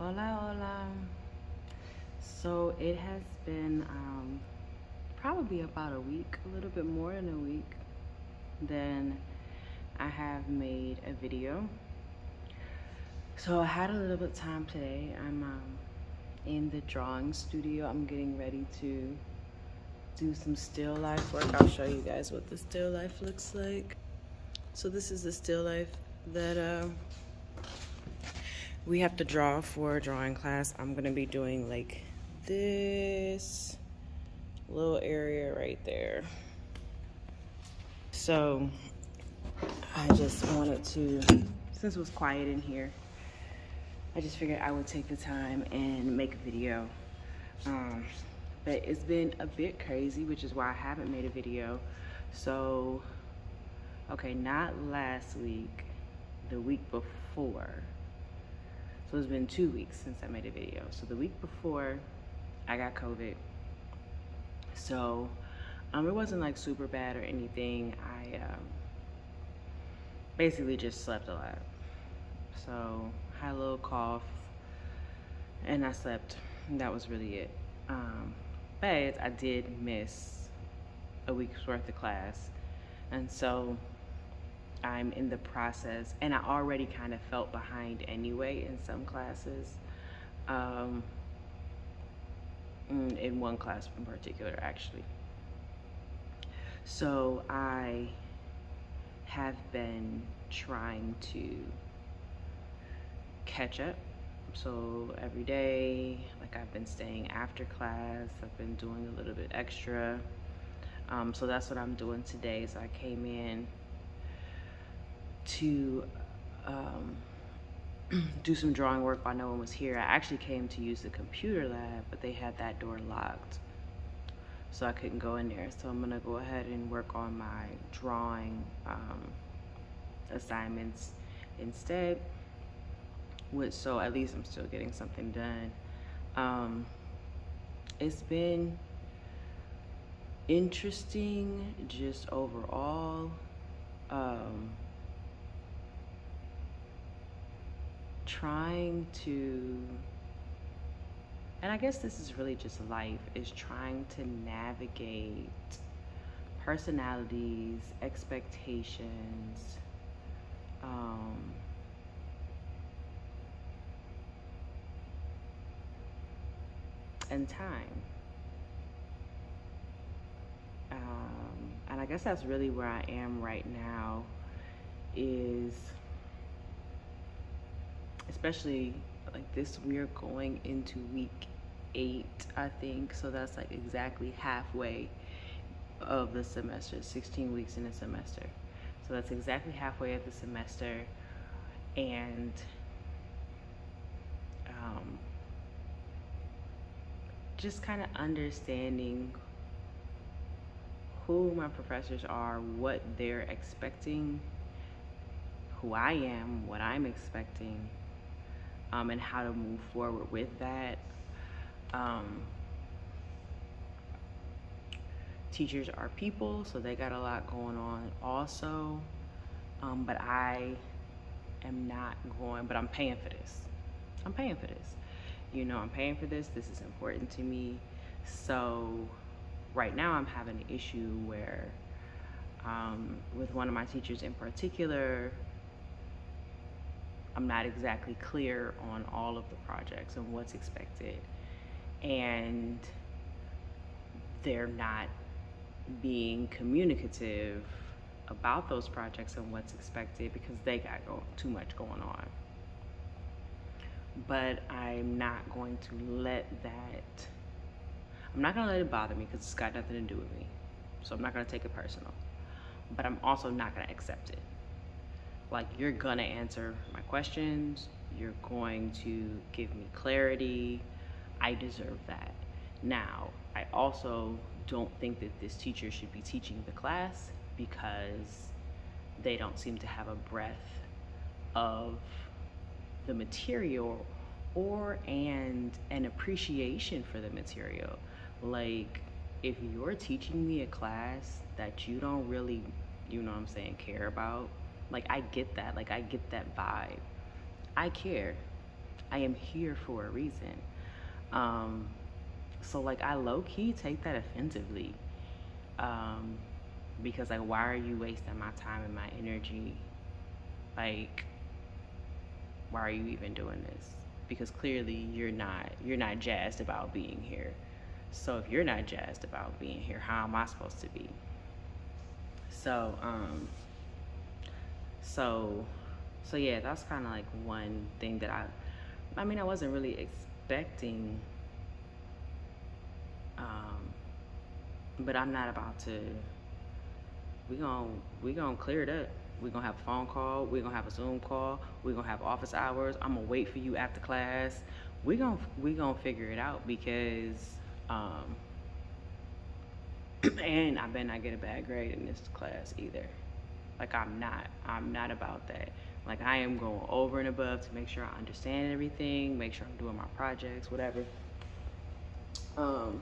Hola, hola. So it has been probably about a week, a little bit more than a week, then I have made a video. So I had a little bit of time today. I'm in the drawing studio. I'm getting ready to do some still life work. I'll show you guys what the still life looks like. So this is the still life that we have to draw for a drawing class. I'm gonna be doing like this little area right there. So I just wanted to, since it was quiet in here, I just figured I would take the time and make a video. But it's been a bit crazy, which is why I haven't made a video. So, okay, not last week, the week before. So it's been 2 weeks since I made a video. So the week before, I got COVID. So it wasn't like super bad or anything. I basically just slept a lot. So had a little cough and I slept. That was really it. But I did miss a week's worth of class. And so I'm in the process, and I already kind of felt behind anyway in some classes. In one class in particular, actually. So I have been trying to catch up. So every day, like I've been staying after class, I've been doing a little bit extra. So that's what I'm doing today. So I came in to do some drawing work while no one was here. I actually came to use the computer lab, but they had that door locked, so I couldn't go in there. So I'm gonna go ahead and work on my drawing assignments instead. So at least I'm still getting something done. It's been interesting just overall. Trying to, and I guess this is really just life, is trying to navigate personalities, expectations, and time. And I guess that's really where I am right now, is especially like this, we're going into week 8, I think. So that's like exactly halfway of the semester, 16 weeks in a semester. So that's exactly halfway of the semester. And just kind of understanding who my professors are, what they're expecting, who I am, what I'm expecting, and how to move forward with that. Teachers are people, so they got a lot going on also. But I am not going, but I'm paying for this. I'm paying for this. You know, I'm paying for this. This is important to me. So right now I'm having an issue where with one of my teachers in particular, I'm not exactly clear on all of the projects and what's expected. And they're not being communicative about those projects and what's expected because they got too much going on. But I'm not going to let that, I'm not gonna let it bother me because it's got nothing to do with me. So I'm not gonna take it personal. But I'm also not gonna accept it. Like, you're gonna answer my questions, you're going to give me clarity. I deserve that. Now, I also don't think that this teacher should be teaching the class because they don't seem to have a breadth of the material and an appreciation for the material. Like, if you're teaching me a class that you don't really, you know what I'm saying, care about, like, I get that. Like, I get that vibe. I care. I am here for a reason. So like I low-key take that offensively. Because like, why are you wasting my time and my energy? Like, why are you even doing this? Because clearly you're not jazzed about being here. So if you're not jazzed about being here, how am I supposed to be? So so yeah, that's kind of like one thing that I mean, I wasn't really expecting, but I'm not about to. We gonna clear it up. We're gonna have a phone call. We're gonna have a Zoom call. We're gonna have office hours. I'm gonna wait for you after class. We gonna figure it out, because and I better not get a bad grade in this class either. Like I'm not about that. Like I am going over and above to make sure I understand everything, make sure I'm doing my projects, whatever. And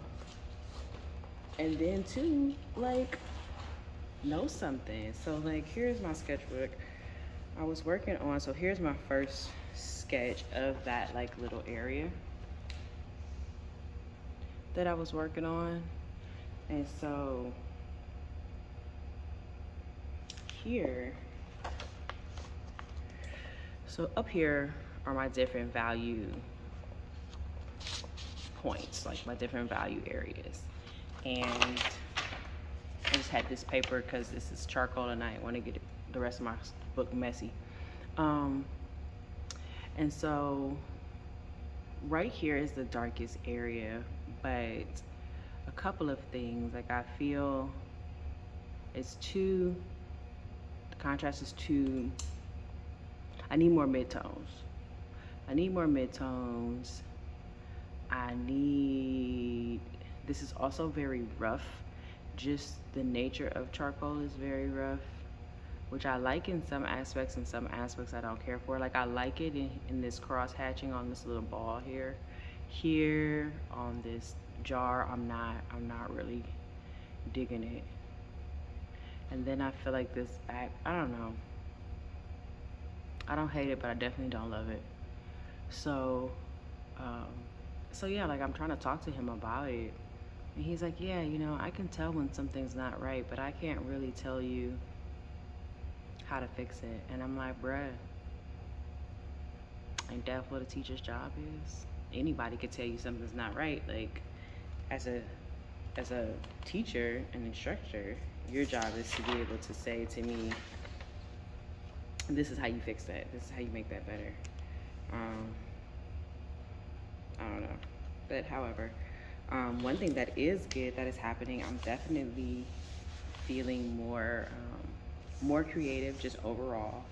then too, like, know something. So like, here's my sketchbook I was working on. So here's my first sketch of that like little area that I was working on. And so here, so up here are my different value points, like my different value areas. And I just had this paper because this is charcoal and I want to get the rest of my book messy. And so right here is the darkest area, but a couple of things, like I feel it's too, the contrast is too, I need more midtones. I need more midtones. This is also very rough. Just the nature of charcoal is very rough, which I like in some aspects, and some aspects I don't care for. Like I like it in this cross hatching on this little ball here. Here on this jar, I'm not really digging it. And then I feel like this back, I don't know. I don't hate it, but I definitely don't love it. So, so yeah, like I'm trying to talk to him about it. And he's like, yeah, you know, I can tell when something's not right, but I can't really tell you how to fix it. And I'm like, bruh, ain't that what a teacher's job is? Anybody could tell you something's not right. Like, as a teacher and instructor, your job is to be able to say to me, this is how you fix that. This is how you make that better. I don't know. But however, one thing that is good that is happening, I'm definitely feeling more creative just overall,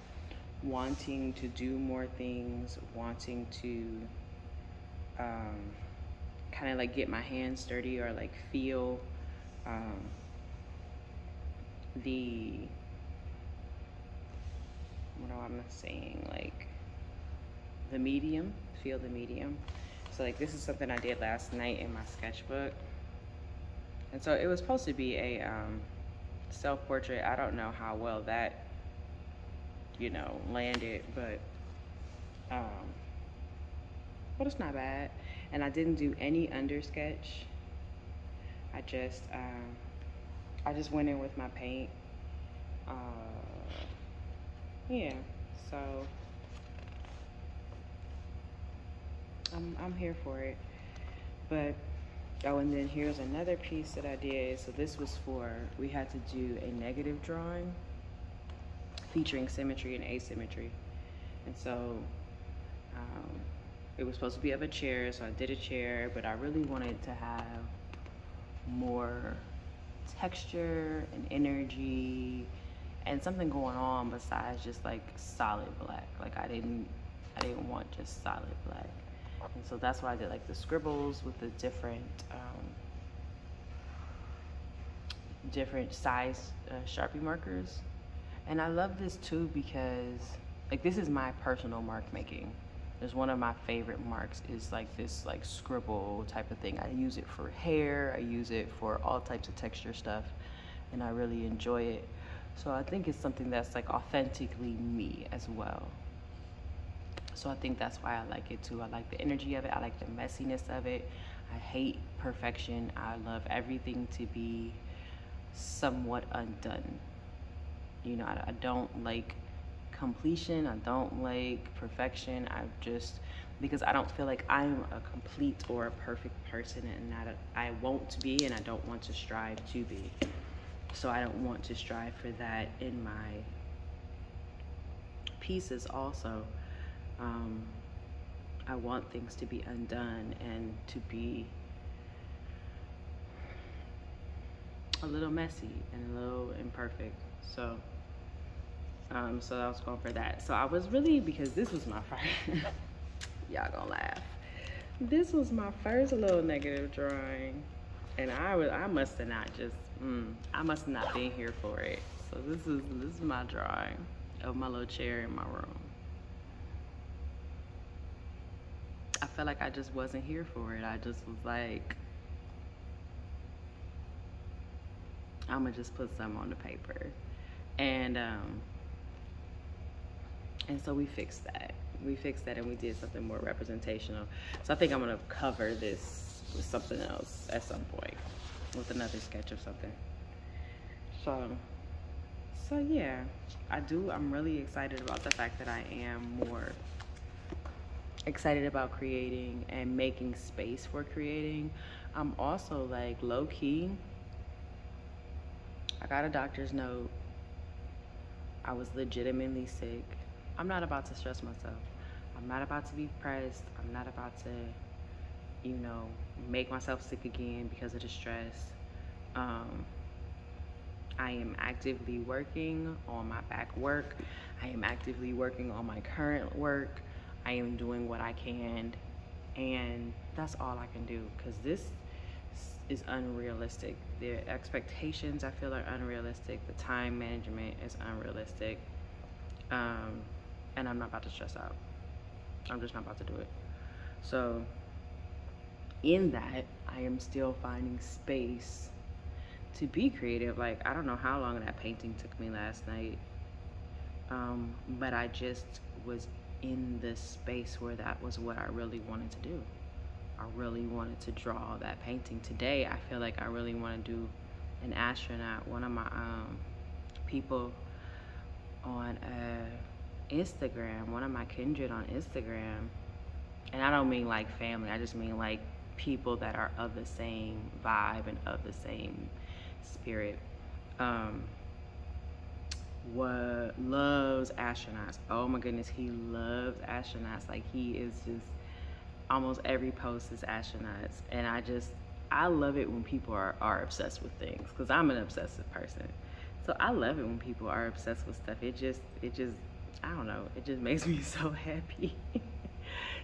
wanting to do more things, wanting to kind of like get my hands dirty, or like feel what am I saying, like the medium, feel the medium. So like this is something I did last night in my sketchbook. And so it was supposed to be a self-portrait. I don't know how well that, you know, landed, but it's not bad. And I didn't do any under sketch. I just went in with my paint. Yeah, so I'm here for it. But oh, and then here's another piece that I did. So this was we had to do a negative drawing featuring symmetry and asymmetry. And so it was supposed to be of a chair, so I did a chair, but I really wanted to have more texture and energy and something going on besides just like solid black. Like I didn't want just solid black. And so that's why I did like the scribbles with the different size Sharpie markers. And I love this too because like this is my personal mark making. There's one of my favorite marks is like this like scribble type of thing. I use it for hair, I use it for all types of texture stuff, and I really enjoy it. So I think it's something that's like authentically me as well. So I think that's why I like it too. I like the energy of it. I like the messiness of it. I hate perfection. I love everything to be somewhat undone. You know, I don't like completion. I don't like perfection. Because I don't feel like I'm a complete or a perfect person, and I won't be, and I don't want to strive to be. So I don't want to strive for that in my pieces also. I want things to be undone and to be a little messy and a little imperfect. So I was going for that. So I was really, because this was my first, y'all gonna laugh. This was my first little negative drawing, and I must have not just, I must have not been here for it. So this is my drawing of my little chair in my room. I felt like I just wasn't here for it. I just was like, I'm gonna just put some on the paper. And so we fixed that. We fixed that and we did something more representational. So I think I'm gonna cover this with something else at some point, with another sketch of something. So yeah, I'm really excited about the fact that I am more excited about creating and making space for creating. I'm also like low-key, I got a doctor's note. I was legitimately sick. I'm not about to stress myself. I'm not about to be depressed. I'm not about to, you know, make myself sick again because of the stress. I am actively working on my back work. I am actively working on my current work. I am doing what I can, and that's all I can do, because this is unrealistic. The expectations, I feel, are unrealistic. The time management is unrealistic. And I'm not about to stress out. I'm just not about to do it. So in that, I am still finding space to be creative. Like, I don't know how long that painting took me last night. But I just was in this space where that was what I really wanted to do. I really wanted to draw that painting. Today, I feel like I really want to do an astronaut. One of my people on Instagram, one of my kindred on Instagram, and I don't mean like family, I just mean like people that are of the same vibe and of the same spirit, loves astronauts. Oh my goodness, he loves astronauts. Like, he is just, almost every post is astronauts. And I love it when people are obsessed with things, because I'm an obsessive person. So I love it when people are obsessed with stuff. It just, I don't know, it just makes me so happy.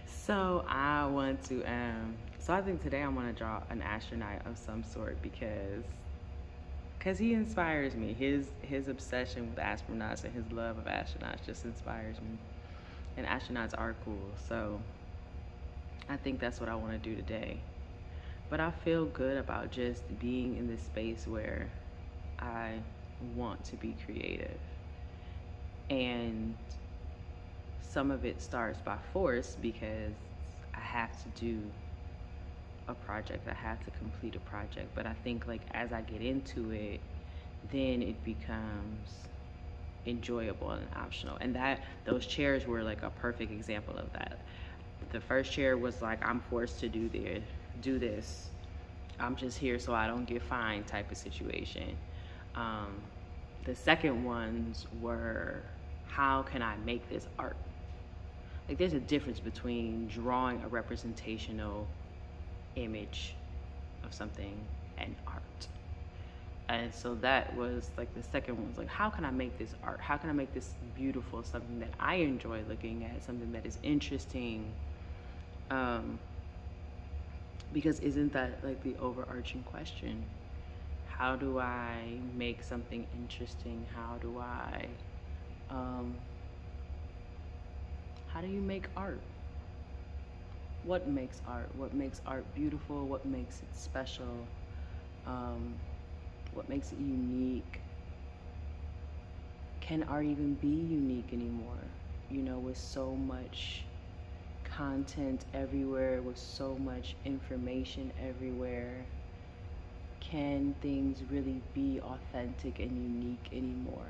So I want to, so I think today I want to draw an astronaut of some sort, because he inspires me. His obsession with astronauts and his love of astronauts just inspires me. And astronauts are cool. So I think that's what I want to do today. But I feel good about just being in this space where I want to be creative. And some of it starts by force, because I have to do a project. I have to complete a project. But I think, like, as I get into it, then it becomes enjoyable and optional. And those chairs were like a perfect example of that. The first chair was like, I'm forced to do this. I'm just here so I don't get fined type of situation. The second ones were, how can I make this art? Like, there's a difference between drawing a representational image of something and art. And so that was like, the second one was like, how can I make this art? How can I make this beautiful, something that I enjoy looking at, something that is interesting? Because isn't that like the overarching question? How do I make something interesting? How do you make art? What makes art? What makes art beautiful? What makes it special? What makes it unique? Can art even be unique anymore? You know, with so much content everywhere, with so much information everywhere, can things really be authentic and unique anymore?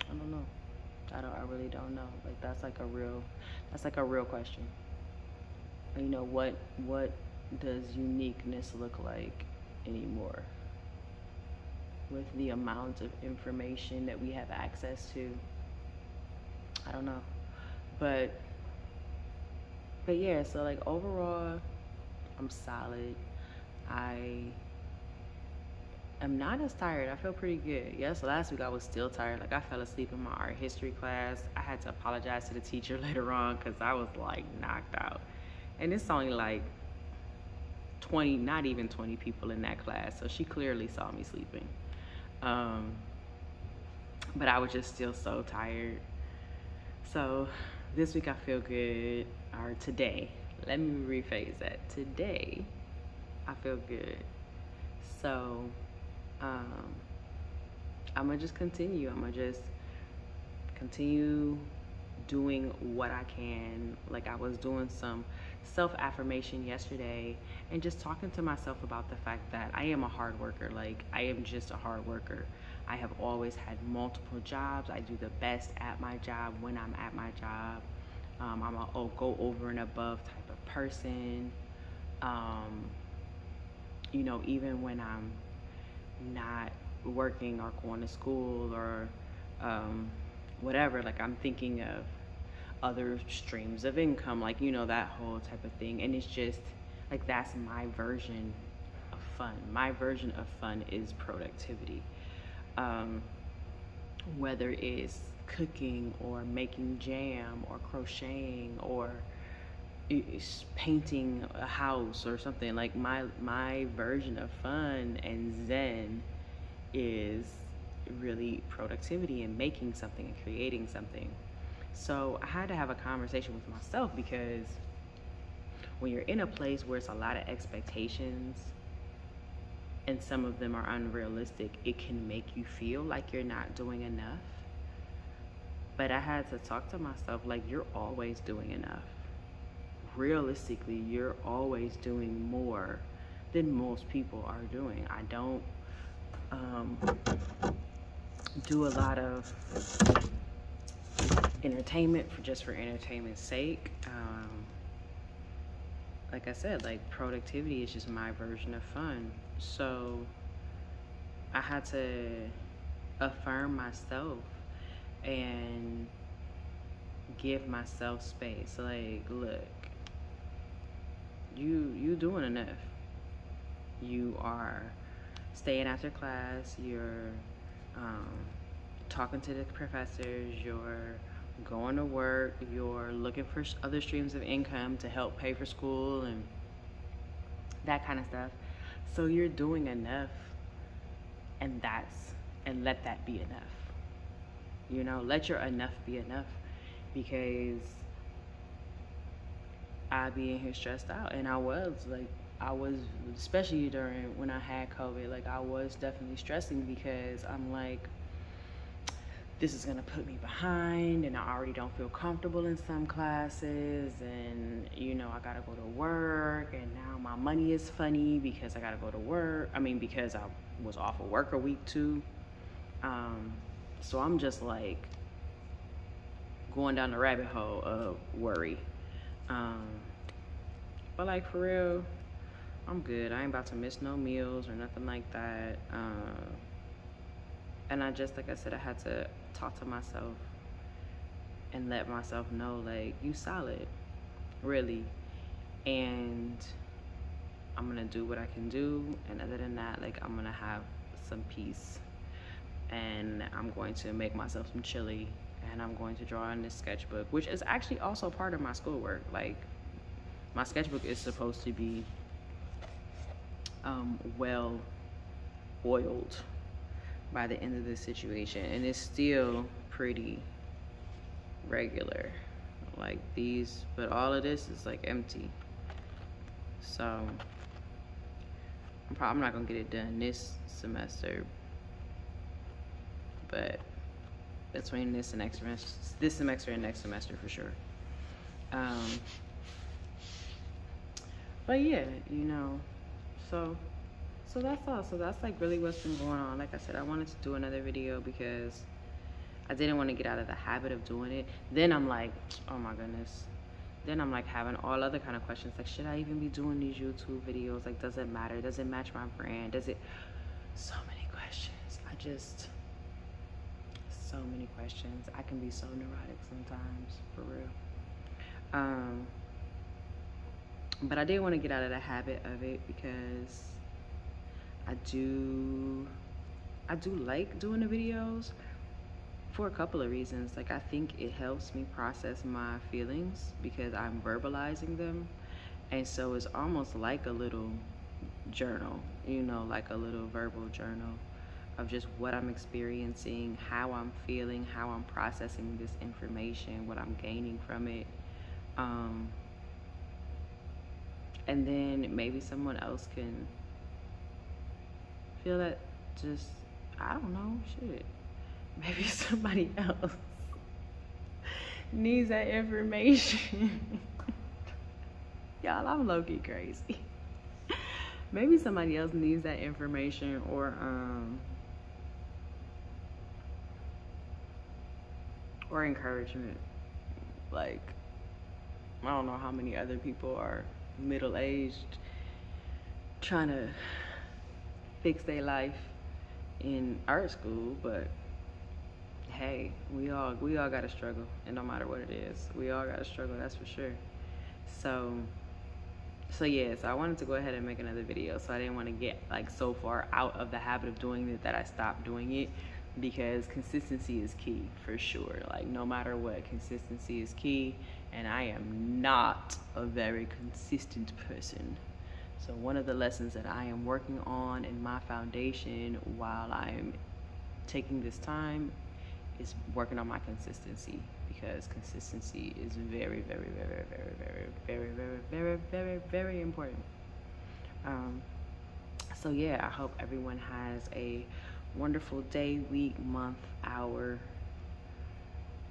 I don't know. I really don't know. Like that's like a real question. You know, what does uniqueness look like anymore with the amount of information that we have access to? I don't know. But yeah, so like overall, I'm solid. I am not as tired. I feel pretty good. Yes, last week I was still tired. Like I fell asleep in my art history class. I had to apologize to the teacher later on because I was like knocked out. And it's only like 20, not even 20 people in that class. So she clearly saw me sleeping. But I was just still so tired. So this week I feel good, or today, let me rephrase that. Today, I feel good. So, I'm gonna just continue. I'm gonna just continue doing what I can. Like I was doing some self-affirmation yesterday and just talking to myself about the fact that I am a hard worker. Like I am just a hard worker. I have always had multiple jobs. I do the best at my job when I'm at my job. I'm a go over and above type of person. You know, even when I'm not working or going to school or whatever, like I'm thinking of other streams of income, like, you know, that whole type of thing. And it's just like, that's my version of fun. My version of fun is productivity. Whether it's cooking or making jam or crocheting or it's painting a house or something, like my version of fun and zen is really productivity and making something and creating something. So I had to have a conversation with myself, because when you're in a place where it's a lot of expectations and some of them are unrealistic, it can make you feel like you're not doing enough. But I had to talk to myself, like, you're always doing enough. Realistically, you're always doing more than most people are doing. I don't do a lot of entertainment for entertainment's sake. Like I said, like productivity is just my version of fun. So I had to affirm myself and give myself space. Like, look, you doing enough. You are staying after class, you're talking to the professors, you're going to work, you're looking for other streams of income to help pay for school and that kind of stuff. So you're doing enough, and let that be enough. You know, let your enough be enough, because I be in here stressed out, and I was, especially during when I had COVID, like I was definitely stressing, because I'm like, this is gonna put me behind, and I already don't feel comfortable in some classes, and you know, I gotta go to work, and now my money is funny because I gotta go to work. I mean, because I was off of work a week too. So I'm just like going down the rabbit hole of worry. But like for real, I'm good. I ain't about to miss no meals or nothing like that. And I just, like I said, I had to talk to myself and let myself know, like, you solid, really. And I'm gonna do what I can do. And other than that, like, I'm gonna have some peace. And I'm going to make myself some chili. And I'm going to draw in this sketchbook, which is actually also part of my schoolwork. Like, my sketchbook is supposed to be well oiled by the end of this situation, and it's still pretty regular like these, but all of this is like empty. So I'm not gonna get it done this semester, but between this semester and next semester for sure. Um, but yeah, you know, so that's all. So that's like really what's been going on. Like I said, I wanted to do another video because I didn't want to get out of the habit of doing it. Then I'm like, oh my goodness. Then I'm like having all other kind of questions, like, should I even be doing these YouTube videos? Like, does it matter? Does it match my brand? Does it? So many questions. So many questions. I can be so neurotic sometimes, for real. But I did want to get out of the habit of it because I do like doing the videos for a couple of reasons. Like, I think it helps me process my feelings because I'm verbalizing them. And so it's almost like a little journal, you know, like a little verbal journal of just what I'm experiencing, how I'm feeling, how I'm processing this information, what I'm gaining from it. And then maybe someone else can feel that, just, I don't know, shit. Maybe somebody else needs that information. Y'all, I'm low-key crazy. Maybe somebody else needs that information, or encouragement. Like, I don't know how many other people are middle-aged trying to fix their life in art school, but hey, we all gotta struggle, and no matter what it is, we all gotta struggle, that's for sure. So yeah, so I wanted to go ahead and make another video. So I didn't want to get like so far out of the habit of doing it that I stopped doing it, because consistency is key for sure. Like, no matter what, consistency is key, and I am not a very consistent person. So one of the lessons that I am working on in my foundation while I'm taking this time is working on my consistency, because consistency is very, very, very, very, very, very, very, very, very, very important. So yeah, I hope everyone has a wonderful day, week, month, hour,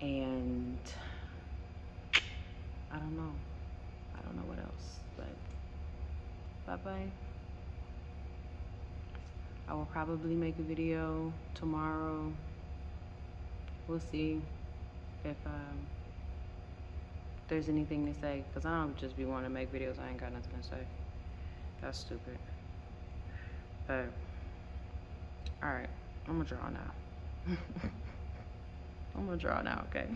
and I don't know what else, but bye-bye. I will probably make a video tomorrow. We'll see if there's anything to say, because I don't just be wanting to make videos I ain't got nothing to say. That's stupid. But all right, I'm gonna draw now. I'm gonna draw now, okay?